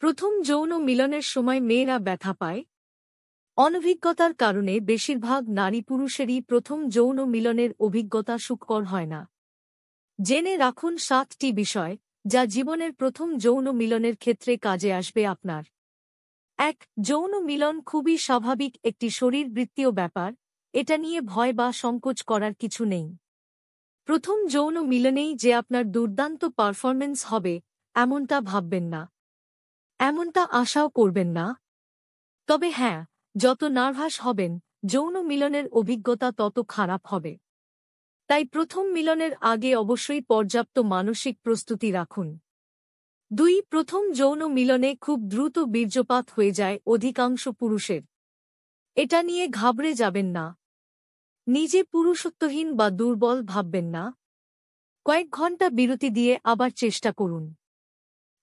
প্রথম যৌন মিলনের সময় মেয়েরা ব্যথা পায়। অনভিজ্ঞতার কারণে বেশিরভাগ নারী পুরুষেরই প্রথম যৌন মিলনের অভিজ্ঞতা সুখকর হয় না। জেনে রাখুন 7টি বিষয় যা জীবনের প্রথম যৌন মিলনের ক্ষেত্রে কাজে আসবে আপনার। 1. যৌন মিলন খুবই স্বাভাবিক একটি শরীরবৃত্তীয় ব্যাপার, এটা নিয়ে ভয় বা সংকোচ করার কিছু নেই। প্রথম যৌন মিলনেই যে আপনার দুর্দান্ত পারফরম্যান্স হবে এমনটা ভাববেন না, এমনটা আশাও করবেন না। তবে হ্যাঁ, যত নার্ভাস হবেন যৌন মিলনের অভিজ্ঞতা তত খারাপ হবে। তাই প্রথম মিলনের আগে অবশ্যই পর্যাপ্ত মানসিক প্রস্তুতি রাখুন। 2. প্রথম যৌন মিলনে খুব দ্রুত বীর্যপাত হয়ে যায় অধিকাংশ পুরুষের। এটা নিয়ে ঘাবড়ে যাবেন না। নিজে পুরুষত্বহীন বা দুর্বল ভাববেন না। কয়েক ঘন্টা বিরতি দিয়ে আবার চেষ্টা করুন।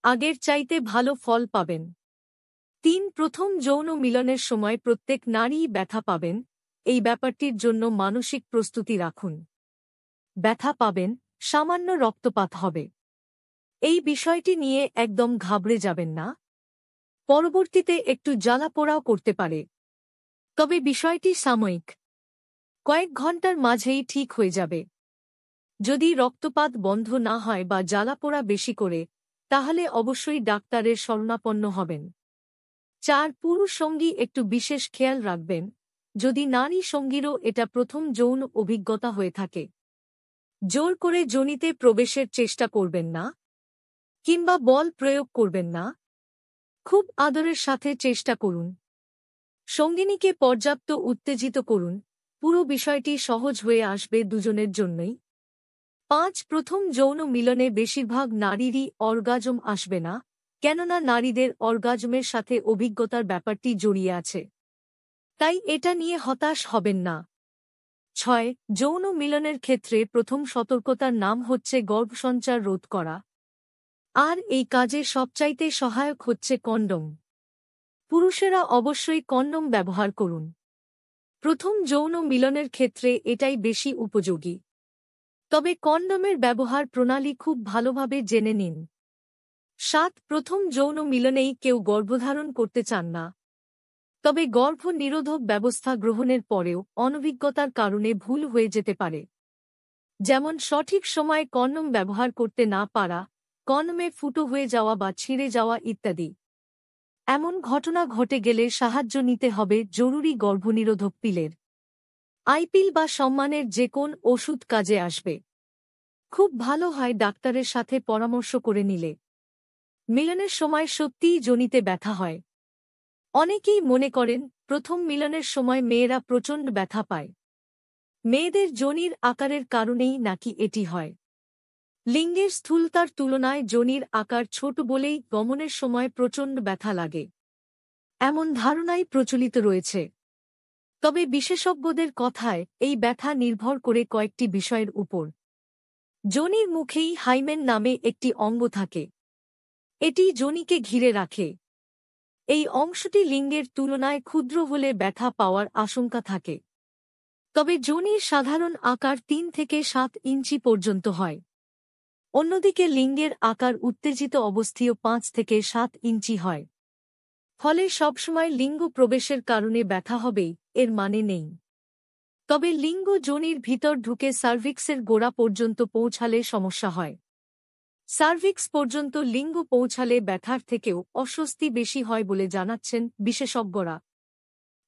আগের চাইতে ভালো ফল পাবেন। 3. প্রথম যৌন মিলনের সময় প্রত্যেক নারীই ব্যথা পাবেন, এই ব্যাপারটির জন্য মানসিক প্রস্তুতি রাখুন। ব্যথা পাবেন, সামান্য রক্তপাত হবে। এই বিষয়টি নিয়ে একদম ঘাবড়ে যাবেন না। পরবর্তীতে একটু জ্বালাপোড়াও করতে পারে, তবে বিষয়টি সাময়িক। কয়েক ঘন্টার মাঝেই ঠিক হয়ে যাবে। যদি রক্তপাত বন্ধ না হয় বা জ্বালাপোড়া বেশি করে, তাহলে অবশ্যই ডাক্তারের শরণাপন্ন হবেন। 4. পুরুষ সঙ্গী একটু বিশেষ খেয়াল রাখবেন, যদি নারী সঙ্গীরও এটা প্রথম যৌন অভিজ্ঞতা হয়ে থাকে। জোর করে যোনিতে প্রবেশের চেষ্টা করবেন না, কিংবা বল প্রয়োগ করবেন না। খুব আদরের সাথে চেষ্টা করুন। সঙ্গিনীকে পর্যাপ্ত উত্তেজিত করুন, পুরো বিষয়টি সহজ হয়ে আসবে দুজনের জন্যই। 5. প্রথম যৌন মিলনে বেশিরভাগ নারীরই অর্গাজম আসবে না, কেননা নারীদের অর্গাজমের সাথে অভিজ্ঞতার ব্যাপারটি জড়িয়ে আছে। তাই এটা নিয়ে হতাশ হবেন না। 6. যৌন মিলনের ক্ষেত্রে প্রথম সতর্কতার নাম হচ্ছে গর্ভসঞ্চার রোধ করা। আর এই কাজে সবচাইতে সহায়ক হচ্ছে কন্ডম। পুরুষেরা অবশ্যই কন্ডম ব্যবহার করুন। প্রথম যৌন মিলনের ক্ষেত্রে এটাই বেশি উপযোগী। তবে কন্ডমের ব্যবহার প্রণালী খুব ভালোভাবে জেনে নিন। 7. প্রথম যৌন মিলনেই কেউ গর্ভধারণ করতে চান না। তবে গর্ভ নিরোধক ব্যবস্থা গ্রহণের পরেও অনভিজ্ঞতার কারণে ভুল হয়ে যেতে পারে। যেমন সঠিক সময়ে কন্ডম ব্যবহার করতে না পারা, কন্ডমে ফুটো হয়ে যাওয়া বা ছিঁড়ে যাওয়া ইত্যাদি। এমন ঘটনা ঘটে গেলে সাহায্য নিতে হবে জরুরি গর্ভনিরোধক পিলের। আইপিল বা সম্মানের যে কোন ওষুধ কাজে আসবে। খুব ভালো হয় ডাক্তারের সাথে পরামর্শ করে নিলে। মিলনের সময় সত্যিই যোনিতে ব্যথা হয়। অনেকেই মনে করেন প্রথম মিলনের সময় মেয়েরা প্রচণ্ড ব্যথা পায়। মেয়েদের যোনির আকারের কারণেই নাকি এটি হয়। লিঙ্গের স্থূলতার তুলনায় যোনির আকার ছোট বলেই গমনের সময় প্রচণ্ড ব্যথা লাগে, এমন ধারণাই প্রচলিত রয়েছে। তবে বিশেষজ্ঞদের কথায় এই ব্যথা নির্ভর করে কয়েকটি বিষয়ের উপর। যোনির মুখেই হাইমেন নামে একটি অঙ্গ থাকে। এটি যোনিকে ঘিরে রাখে। এই অংশটি লিঙ্গের তুলনায় ক্ষুদ্র হলে ব্যথা পাওয়ার আশঙ্কা থাকে। তবে যোনির সাধারণ আকার 3 থেকে 7 ইঞ্চি পর্যন্ত হয়। অন্যদিকে লিঙ্গের আকার উত্তেজিত অবস্থায় 5 থেকে 7 ইঞ্চি হয়। ফলে সবসময় লিঙ্গ প্রবেশের কারণে ব্যথা হবেই এর মানে নেই। তবে লিঙ্গ যোনির ভিতর ঢুকে সার্ভিক্সের গোড়া পর্যন্ত পৌঁছালে সমস্যা হয়। সার্ভিক্স পর্যন্ত লিঙ্গ পৌঁছালে ব্যথার থেকেও অস্বস্তি বেশি হয় বলে জানাচ্ছেন বিশেষজ্ঞরা।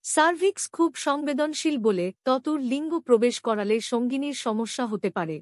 সার্ভিক্স খুব সংবেদনশীল বলে ততদূর লিঙ্গ প্রবেশ করালে সঙ্গিনীর সমস্যা হতে পারে।